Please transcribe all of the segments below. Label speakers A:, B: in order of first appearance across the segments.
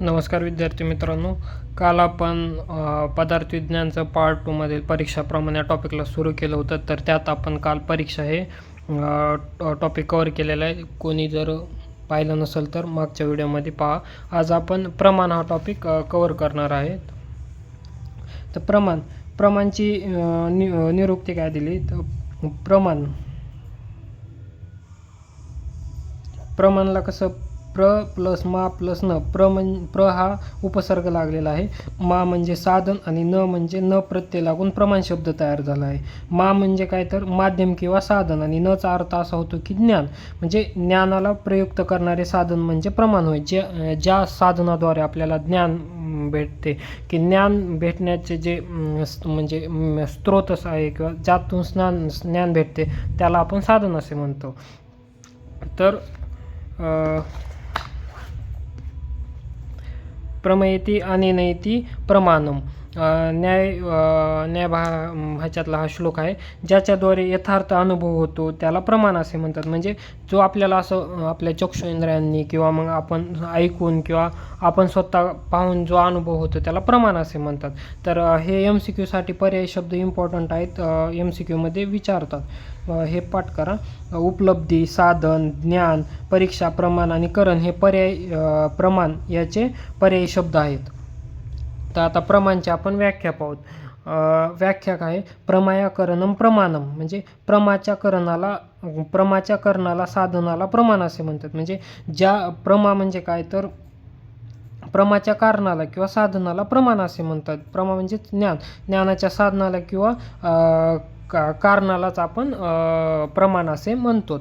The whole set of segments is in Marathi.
A: नमस्कार विद्यार्थी मित्रांनो. काल आपण पदार्थ विज्ञानचं पार्ट 2 मधील परीक्षाप्रमाणे या टॉपिकला सुरू केलं होतं. तर त्यात आपण काल परीक्षा हे टॉपिक कवर केलेला आहे. कोणी जर पाहिलं नसेल तर मागच्या व्हिडिओमध्ये पहा. आज आपण प्रमाण हा टॉपिक कवर करणार आहेत. तर प्रमाणची निरुक्ती काय दिली, तर प्रमाणला कसं प्लस मा प्लस न. प्र हा उपसर्ग लागलेला आहे. मा म्हणजे साधन आणि न म्हणजे न प्रत्यय लागून प्रमाण शब्द तयार झाला आहे. मा म्हणजे काय, तर माध्यम किंवा साधन, आणि नचा अर्थ असा होतो की ज्ञान, म्हणजे ज्ञानाला प्रयुक्त करणारे साधन म्हणजे प्रमाण होय. ज्या साधनाद्वारे आपल्याला ज्ञान भेटते, की ज्ञान भेटण्याचे जे म्हणजे स्रोतच आहे किंवा ज्यातून ज्ञान भेटते त्याला आपण साधन असे म्हणतो. तर प्रमेयती अनेनयती प्रमाणम. ह्याच्यातला हा श्लोक आहे. ज्याच्याद्वारे यथार्थ अनुभव होतो त्याला प्रमाण असे म्हणतात. म्हणजे जो आपल्याला असं आपल्या चक्षुइंद्रियांनी किंवा मग आपण ऐकून किंवा आपण स्वतः पाहून जो अनुभव होतो त्याला प्रमाण असे म्हणतात. तर हे MCQ साठी पर्यायी शब्द इम्पॉर्टंट आहेत, MCQ मध्ये विचारतात. हे पाठ करा. उपलब्धी, साधन, ज्ञान, परीक्षा, प्रमाण आणि करण हे प्रमाण याचे पर्यायी शब्द आहेत. तर आता प्रमाणची आपण व्याख्या पाहूत. व्याख्या काय, प्रमायाकरणम प्रमाणम, म्हणजे प्रमाच्या करणाला साधनाला प्रमाण असे म्हणतात. म्हणजे प्रमा म्हणजे काय, तर प्रमाच्या कारणाला किंवा साधनाला प्रमाण असे म्हणतात. प्रमा म्हणजे ज्ञानाच्या साधनाला किंवा कारणालाच आपण प्रमाण असे म्हणतो.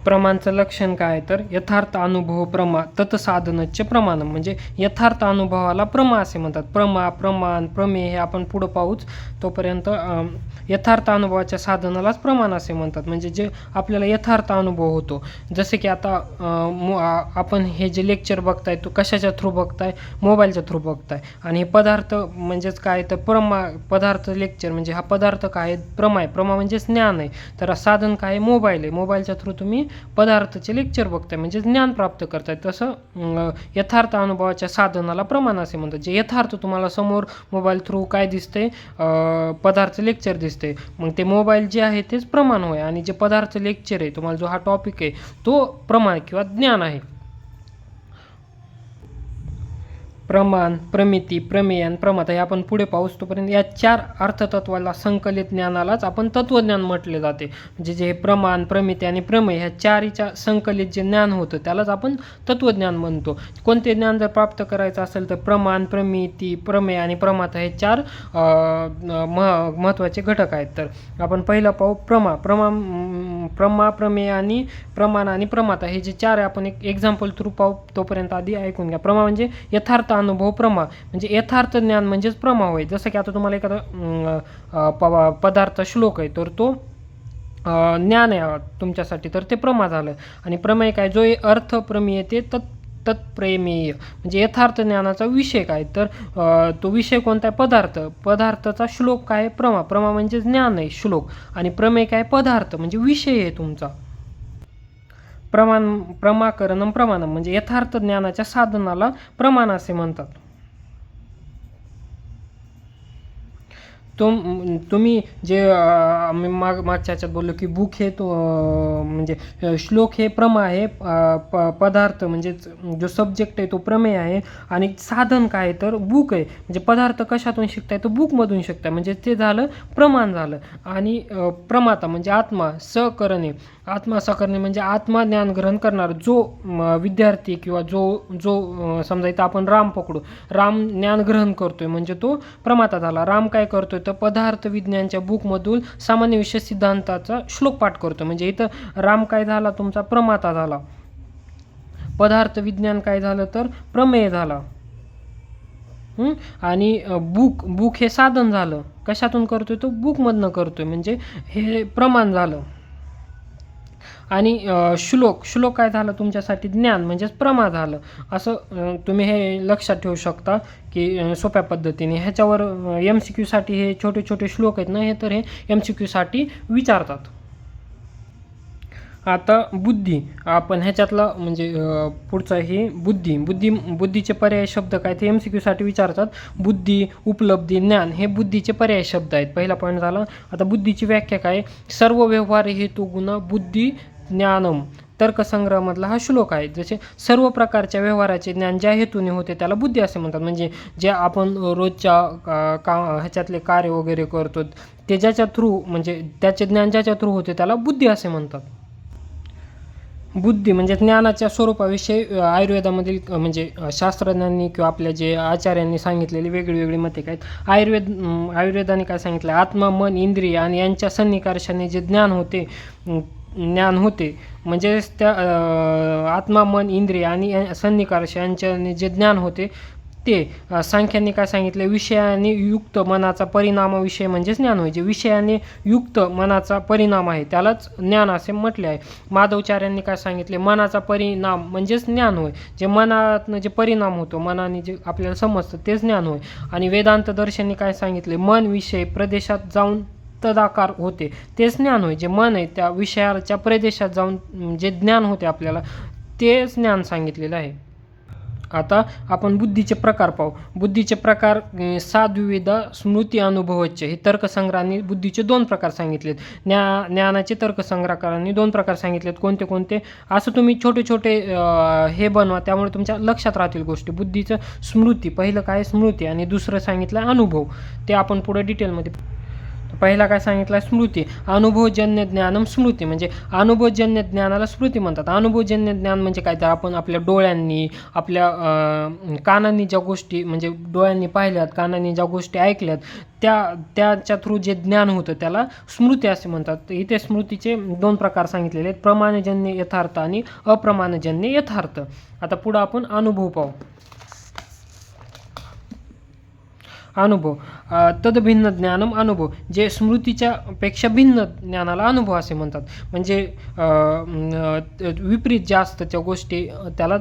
A: प्रमाणचं लक्षण काय, तर यथार्थ अनुभव प्रमा तत्साधनचे प्रमाण, म्हणजे यथार्थ अनुभवाला प्रमा असे म्हणतात. प्रमाण, प्रमेय हे आपण पुढं पाहूच. तोपर्यंत यथार्थ अनुभवाच्या साधनालाच प्रमाण असे म्हणतात. म्हणजे जे आपल्याला यथार्थ अनुभव होतो. जसे की आता आपण हे जे लेक्चर बघताय तो कशाच्या थ्रू बघताय, मोबाईलच्या थ्रू बघताय. आणि हे पदार्थ म्हणजेच काय, तर पदार्थ लेक्चर म्हणजे हा पदार्थ काय, प्रमा म्हणजे ज्ञान आहे. तर साधन काय, मोबाईल आहे. मोबाईलच्या थ्रू तुम्ही पदार्थाचे लेक्चर बघताय म्हणजे ज्ञान प्राप्त करताय. तसं यथार्थ अनुभवाच्या साधनाला प्रमाण असे म्हणतात. जे यथार्थ तुम्हाला समोर मोबाईल थ्रू काय दिसते, पदार्थ लेक्चर दिसते, मग ते मोबाईल जे आहे तेच प्रमाण होय. आणि जे पदार्थ लेक्चर आहे, तुम्हाला जो हा टॉपिक आहे तो प्रमाण किंवा ज्ञान आहे. प्रमाण, प्रमिती, प्रमेय आणि प्रमाता हे आपण पुढे पाहूच. तोपर्यंत या 4 अर्थतत्वाला संकलित ज्ञानालाच आपण तत्वज्ञान म्हटले जाते. म्हणजे जे प्रमाण, प्रमिती आणि प्रमेय ह्या 4च्या संकलित जे ज्ञान होतं त्यालाच आपण तत्वज्ञान म्हणतो. कोणते ज्ञान जर प्राप्त करायचं असेल तर प्रमाण, प्रमिती, प्रमेय आणि प्रमाता हे 4 महत्त्वाचे घटक आहेत. तर आपण पहिला पाहू प्रमेय आणि प्रमाण आणि प्रमाता हे जे 4 आहे आपण एक एक्झाम्पल थ्रू पाहू. तोपर्यंत आधी ऐकून घ्या. प्रमा म्हणजे यथार्थ अनुभव, म्हणजे यथार्थ ज्ञान म्हणजेच प्रमा होय. जसं की आता तुम्हाला एखादा पदार्थ श्लोक आहे तर तो ज्ञान आहे तुमच्यासाठी, तर ते प्रमा झालं. आणि प्रमेय काय, जो अर्थ प्रमेय ते तत्प्रेमेय, म्हणजे यथार्थ ज्ञानाचा विषय काय, तर तो विषय कोणता आहे, पदार्थाचा श्लोक काय, प्रमा म्हणजे ज्ञान आहे श्लोक. आणि प्रमेय काय, पदार्थ म्हणजे विषय आहे तुमचा. प्रमाकरणम प्रमाणम म्हणजे यथार्थ ज्ञानाच्या साधनाला प्रमाण असे म्हणतात. तुम्ही जे मागच्या ह्याच्यात बोललो की बुक हे म्हणजे श्लोक हे प्रमा आहे, पदार्थ म्हणजे जो सब्जेक्ट आहे तो प्रमेय आहे, आणि साधन काय तर बुक आहे. म्हणजे पदार्थ कशातून शिकताय, तो बुकमधून शिकताय, म्हणजे ते झालं प्रमाण झालं. आणि प्रमाता म्हणजे आत्मा सकरणे म्हणजे आत्मा ज्ञान ग्रहण करणार जो विद्यार्थी किंवा जो समजा इथं आपण राम पकडू, राम ज्ञान ग्रहण करतोय म्हणजे तो प्रमाता झाला. राम काय करतोय, तर पदार्थ विज्ञानच्या बुकमधून सामान्य विषय सिद्धांताचा श्लोक पाठ करतो. म्हणजे इथं राम काय झाला, तुमचा प्रमाता झाला. पदार्थ विज्ञान काय झालं, तर प्रमेय झाला. आणि बुक हे साधन झालं. कशातून करतोय, तो बुकमधनं करतोय म्हणजे हे प्रमाण झालं. आणि श्लोक काय झालं तुमच्यासाठी, ज्ञान म्हणजेच प्रमा झालं. असं तुम्ही हे लक्षात ठेवू शकता की सोप्या पद्धतीने. ह्याच्यावर MCQ साठी हे छोटे छोटे श्लोक आहेत ना, हे तर हे MCQ साठी विचारतात. आता बुद्धी आपण ह्याच्यातला म्हणजे पुढचा ही बुद्धीचे पर्याय शब्द काय ते MCQ साठी विचारतात. बुद्धी, उपलब्धी, ज्ञान हे बुद्धीचे पर्याय शब्द आहेत. पहिला पॉईंट झाला. आता बुद्धीची व्याख्या काय, सर्व व्यवहार हेतू गुण बुद्धी ज्ञानम. तर्कसंग्रहामधला हा श्लोक आहे. जसे सर्व प्रकारच्या व्यवहाराचे ज्ञान ज्या हेतूने होते त्याला बुद्धी असे म्हणतात. म्हणजे जे आपण रोजच्या ह्याच्यातले कार्य वगैरे करतो ते ज्याच्या थ्रू म्हणजे त्याचे ज्ञान ज्याच्या थ्रू होते त्याला बुद्धी असे म्हणतात. बुद्धी म्हणजे ज्ञानाच्या स्वरूपाविषयी आयुर्वेदामधील म्हणजे शास्त्रज्ञांनी किंवा आपल्या जे आचार्यांनी सांगितलेली वेगळी मते आहेत. आयुर्वेदाने काय सांगितलं, आत्मा, मन, इंद्रिय आणि यांच्या सन्निकर्षाने जे ज्ञान होते म्हणजेच त्या आत्मा, मन, इंद्रिय आणि सन्निकर्ष यांच्याने जे ज्ञान होते ते सांख्यांनी काय सांगितले, विषयाने युक्त मनाचा परिणामाविषयी म्हणजेच ज्ञान होय. जे विषयाने युक्त मनाचा परिणाम आहे त्यालाच ज्ञान असे म्हटले आहे. माधवचार्यांनी काय सांगितले, मनाचा परिणाम म्हणजेच ज्ञान होय. जे मनातनं जे परिणाम होतो, मनाने जे आपल्याला समजतं तेच ज्ञान होय. आणि वेदांत दर्शनने काय सांगितले, मन विषय प्रदेशात जाऊन तदाकार होते तेच ज्ञान होय. जे मन आहे त्या विषयाच्या प्रदेशात जाऊन जे ज्ञान होते आपल्याला तेच ज्ञान सांगितलेलं आहे. आता आपण बुद्धीचे प्रकार पाहू. बुद्धीचे प्रकार 7 विविध स्मृती अनुभवचे. हे तर्कसंग्रहांनी बुद्धीचे 2 प्रकार सांगितलेत. ज्ञानाचे तर्कसंग्रहकारांनी 2 प्रकार सांगितलेत. कोणते कोणते असं तुम्ही छोटे छोटे हे बनवा, त्यामुळे तुमच्या लक्षात राहतील गोष्टी. बुद्धीचं स्मृती, पहिलं काय स्मृती, आणि दुसरं सांगितलं अनुभव. ते आपण पुढे डिटेलमध्ये. पहिला काय सांगितलं, स्मृती. अनुभवजन्य ज्ञानम स्मृती. म्हणजे अनुभवजन्य ज्ञानाला स्मृती म्हणतात. अनुभवजन्य ज्ञान म्हणजे काय, तर आपण आपल्या डोळ्यांनी आपल्या कानांनी ज्या गोष्टी म्हणजे डोळ्यांनी पाहिल्यात, कानांनी ज्या गोष्टी ऐकल्यात त्याच्या थ्रू जे ज्ञान होतं त्याला स्मृती असे म्हणतात. इथे स्मृतीचे 2 प्रकार सांगितलेले आहेत, प्रमाणजन्य यथार्थ आणि अप्रमाणजन्य यथार्थ. आता पुढं आपण अनुभव पाहू. अनुभव तदभिन्न ज्ञानम अनुभव. जे स्मृतीच्या पेक्षा भिन्न ज्ञानाला अनुभव असे म्हणतात. म्हणजे विपरीत जास्त त्या गोष्टी त्याला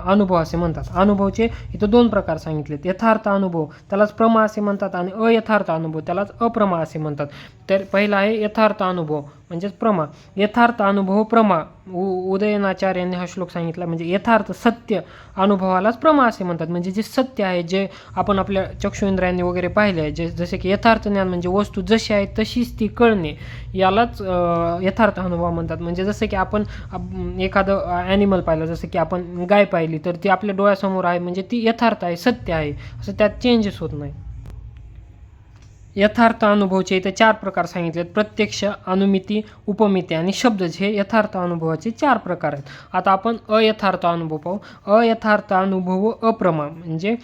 A: अनुभव असे म्हणतात. अनुभवचे इथं 2 प्रकार सांगितलेत. यथार्थ अनुभव त्यालाच प्रमा असे म्हणतात आणि अयथार्थ अनुभव त्यालाच अप्रमा असे म्हणतात. तर पहिला आहे यथार्थ अनुभव म्हणजेच प्रमा. यथार्थ अनुभव प्रमा. उदयनाचार्यांनी हा श्लोक सांगितला. म्हणजे यथार्थ सत्य अनुभवालाच प्रमा असे म्हणतात. म्हणजे जे सत्य आहे, जे आपण आपल्या चक्षुइंद्रियांनी वगैरे पाहिले आहे, जसे की यथार्थ ज्ञान म्हणजे वस्तू जशी आहे तशीच ती कळणे, यालाच यथार्थ अनुभव म्हणतात. म्हणजे जसं की आपण एखादं ॲनिमल पाहिलं, जसं की आपण गाय पाहिली तर ती आपल्या डोळ्यासमोर आहे म्हणजे ती यथार्थ आहे, सत्य आहे, असं त्यात चेंजेस होत नाही. यथार्थ अनुभवाचे इथे 4 प्रकार सांगितलेत. प्रत्यक्ष, अनुमिती, उपमिती आणि शब्दज हे यथार्थ अनुभवाचे 4 प्रकार आहेत. आता आपण अयथार्थ अनुभव पाहू. अयथार्थ अनुभव अप्रमा. म्हणजे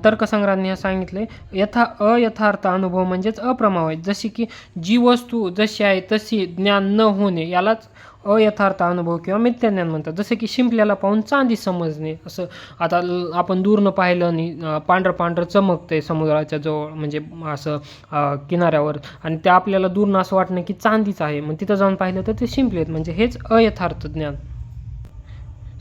A: तर्कसंग्रहांनी हे सांगितले, अयथार्थ अनुभव म्हणजेच अप्रमा होय. जशी की जी वस्तू जशी आहे तशी ज्ञान न होणे यालाच अयथार्थ अनुभव किंवा मिथ्याज्ञान म्हणतात. जसे की शिंपल्याला पाहून चांदी समजणे. असं आता आपण दूरनं पाहिलं आणि पांढरं चमकतंय समुद्राच्या जवळ म्हणजे असं किनाऱ्यावर, आणि ते आपल्याला दूरनं असं वाटणं की चांदीच आहे, मग तिथं जाऊन पाहिलं तर ते शिंपले आहेत. म्हणजे हेच अयथार्थ ज्ञान.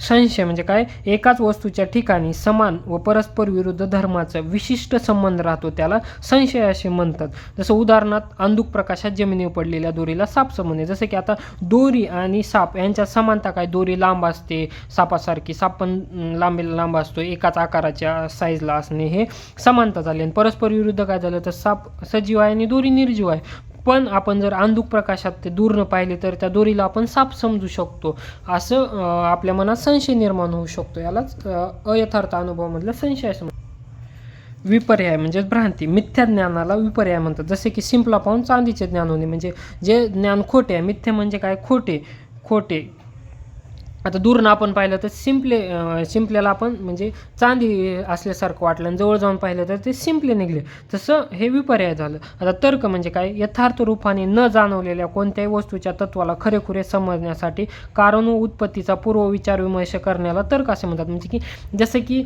A: संशय म्हणजे काय, एकाच वस्तूच्या ठिकाणी समान व परस्पर विरुद्ध धर्माचा विशिष्ट संबंध राहतो त्याला संशय असे म्हणतात. जसं उदाहरणार्थ अंधुक प्रकाशात जमिनीवर पडलेल्या दोरीला साप समजणे. जसं की आता दोरी आणि साप यांच्यात समानता काय, दोरी लांब असते सापासारखी, साप पण लांब असतो, एकाच आकाराच्या साईजला असणे, हे समानता झाली. आणि परस्पर विरुद्ध काय झालं तर साप सजीव आहे आणि दोरी निर्जीव आहे. पण आपण जर अंधुक प्रकाशात ते दूरनं पाहिले तर त्या दोरीला आपण साप समजू शकतो. असं आपल्या मनात संशय निर्माण होऊ शकतो. यालाच अयथार्थ अनुभवामधला संशय असं म्हणतात. विपर्याय म्हणजे भ्रांती. मिथ्या ज्ञानाला विपर्याय म्हणतात. जसे की शिंपला पाहून चांदीचे ज्ञान होणे. म्हणजे जे ज्ञान खोटे आहे. मिथ्या म्हणजे काय, खोटे. आता दूरनं आपण पाहिलं तर शिंपल्याला आपण म्हणजे चांदी असल्यासारखं वाटलं आणि जवळ जाऊन पाहिलं तर ते शिंपले निघले. तसं हे विपर्याय झालं. आता तर्क म्हणजे काय, यथार्थ रूपाने न जाणवलेल्या कोणत्याही वस्तूच्या तत्वाला खरेखुरे समजण्यासाठी कारण व उत्पत्तीचा पूर्व विचार विमर्श करण्याला तर्क असे म्हणतात. म्हणजे की जसं की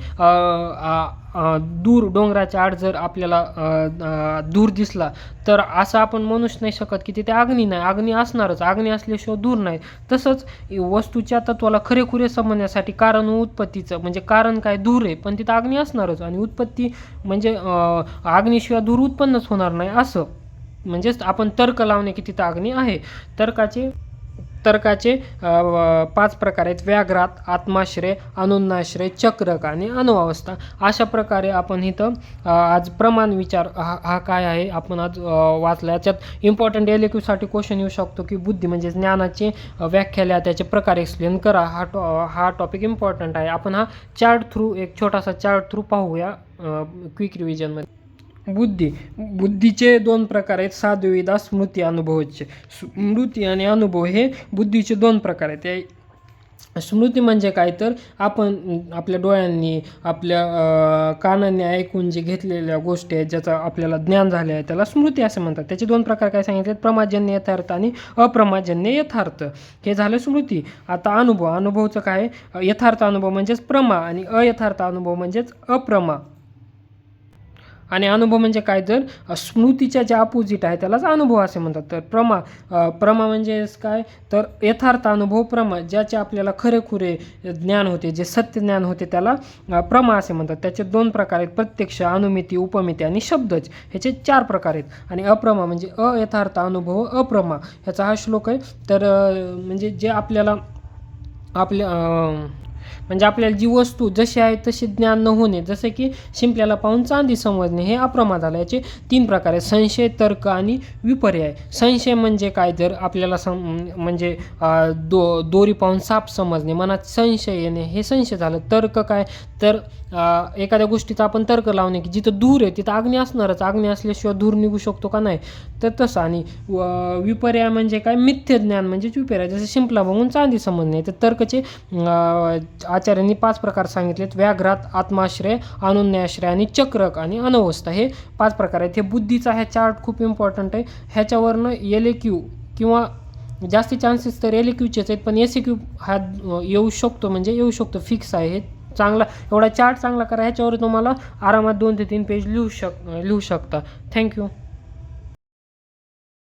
A: दूर डोंगराच्या आड जर आपल्याला दूर दिसला तर असं आपण म्हणूच नाही शकत की तिथे अग्नी नाही, अग्नी असणारच, अग्नी असल्याशिवाय दूर नाही. तसंच वस्तूच्या तत्वाला खरेखुरे समजण्यासाठी कारण व उत्पत्तीचं म्हणजे कारण काय, दूर आहे पण तिथं अग्नी असणारच, आणि उत्पत्ती म्हणजे अग्नीशिवाय दूर उत्पन्नच होणार नाही. असं म्हणजेच आपण तर्क लावणे की तिथं अग्नी आहे. तर्काचे तर्काचे 5 प्रकार आहेत: व्याघ्रात, आत्माश्रय, अनुन्नाश्रय, चक्रक आणि अनुअवस्था. अशा प्रकारे आपण इथं आज प्रमाण विचार हा काय आहे आपण आज वाचला. याच्यात इम्पॉर्टंट LQ क्वेश्चन येऊ शकतो की बुद्धी म्हणजे ज्ञानाची व्याख्या लिहा, त्याचे प्रकार एक्सप्लेन करा. हा टॉपिक इम्पॉर्टंट आहे. आपण हा चार्ट थ्रू, एक छोटासा चार्ट थ्रू पाहूया क्विक रिव्हिजनमध्ये. बुद्धीचे 2 प्रकार आहेत: साधुविदा, स्मृती, अनुभवचे. स्मृती आणि अनुभव हे बुद्धीचे 2 प्रकार आहेत. स्मृती म्हणजे काय तर आपण आपल्या डोळ्यांनी, आपल्या कानांनी ऐकून जे घेतलेल्या गोष्टी आहेत, ज्याचं आपल्याला ज्ञान झाले आहे, त्याला स्मृती असे म्हणतात. त्याचे 2 प्रकार काय सांगितले: प्रमाजन्य यथार्थ आणि अप्रमाजन्य यथार्थ. हे झालं स्मृती. आता अनुभवचं काय? यथार्थ अनुभव म्हणजेच प्रमा आणि अयथार्थ अनुभव म्हणजेच अप्रमा. आणि अनुभव म्हणजे काय? तर स्मृतीच्या ज्या अपोजिट आहे त्यालाच अनुभव असे म्हणतात. तर प्रमा म्हणजे काय? तर यथार्थ अनुभव प्रमा, ज्याचे आपल्याला खरेखुरे ज्ञान होते, जे सत्य ज्ञान होते, त्याला प्रमा असे म्हणतात. त्याचे 2 प्रकार आहेत: प्रत्यक्ष, अनुमिती, उपमिती आणि शब्दच. ह्याचे 4 प्रकार आहेत. आणि अप्रमा म्हणजे अयथार्थ अनुभव अप्रमा. ह्याचा हा श्लोक आहे. तर म्हणजे जे आपल्याला म्हणजे आपल्याला जी वस्तू जशी आहे तशी ज्ञान न होणे, जसे की शिंपल्याला पाहून चांदी समजणे, हे अप्रमा झालं. याचे 3 प्रकार आहेत: संशय, तर्क आणि विपर्याय. संशय म्हणजे काय? जर आपल्याला म्हणजे दोरी पाहून साप समजणे, मनात संशय येणे, हे संशय झालं. तर्क काय? तर एखाद्या गोष्टीचा आपण तर्क लावणे की जिथं धूर आहे तिथं अग्नी असणारच, अग्नी असल्याशिवाय धूर निघू शकतो का? नाही. तर तसं. आणि विपर्याय म्हणजे काय? मिथ्य ज्ञान म्हणजेच विपर्याय, जसं शिंपला बघून चांदी समजणे. तर तर्कचे आचार्यांनी 5 प्रकार सांगितलेत: व्याघ्रात, आत्माश्रय, अनुन्नयाश्रय आणि चक्रक आणि अनवस्था. हे 5 प्रकार आहेत. हे बुद्धीचा हा चार्ट खूप इम्पॉर्टंट आहे. ह्याच्यावरनं LQ किंवा जास्ती चान्सेस तर LQचेच आहेत, पण SQ हा येऊ शकतो, म्हणजे येऊ शकतो, फिक्स आहे. हे चांगला, एवढा चार्ट चांगला करा. ह्याच्यावर तुम्हाला आरामात 2 ते 3 पेज लिहू शकता. थँक्यू.